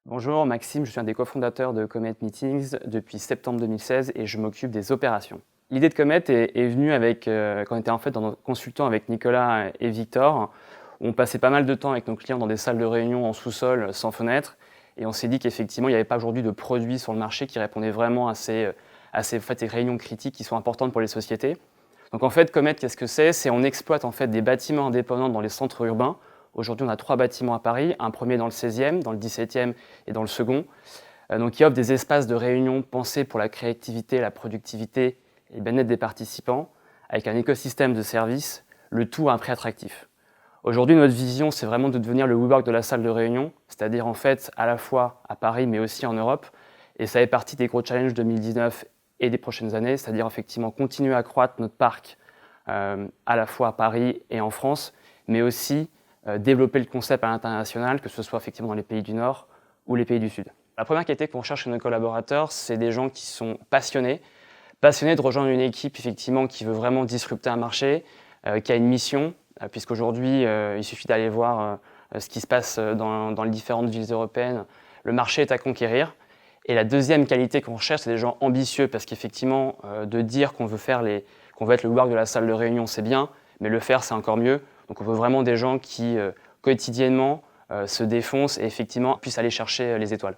Bonjour, Maxime, je suis un des cofondateurs de Comet Meetings depuis septembre 2016 et je m'occupe des opérations. L'idée de Comet est venue quand on était en fait dans nos consultants avec Nicolas et Victor. On passait pas mal de temps avec nos clients dans des salles de réunion en sous-sol, sans fenêtre, et on s'est dit qu'effectivement, il n'y avait pas aujourd'hui de produits sur le marché qui répondaient vraiment à ces réunions critiques qui sont importantes pour les sociétés. Donc en fait, Comet, qu'est-ce que c'est? On exploite en fait des bâtiments indépendants dans les centres urbains. Aujourd'hui, on a 3 bâtiments à Paris, un premier dans le 16e, dans le 17e et dans le second, donc qui offrent des espaces de réunion pensés pour la créativité, la productivité et le bien-être des participants, avec un écosystème de services, le tout à un prix attractif. Aujourd'hui, notre vision, c'est vraiment de devenir le WeWork de la salle de réunion, c'est-à-dire en fait à la fois à Paris mais aussi en Europe. Et ça fait partie des gros challenges 2019 et des prochaines années, c'est-à-dire effectivement continuer à croître notre parc à la fois à Paris et en France, mais aussi développer le concept à l'international, que ce soit effectivement dans les pays du Nord ou les pays du Sud. La première qualité qu'on cherche chez nos collaborateurs, c'est des gens qui sont passionnés de rejoindre une équipe effectivement qui veut vraiment disrupter un marché, qui a une mission, puisqu'aujourd'hui, il suffit d'aller voir ce qui se passe dans les différentes villes européennes. Le marché est à conquérir. Et la deuxième qualité qu'on recherche, c'est des gens ambitieux, parce qu'effectivement, de dire qu'on veut être le WeWork de la salle de réunion, c'est bien, mais le faire, c'est encore mieux. Donc on veut vraiment des gens qui, quotidiennement, se défoncent et effectivement puissent aller chercher les étoiles.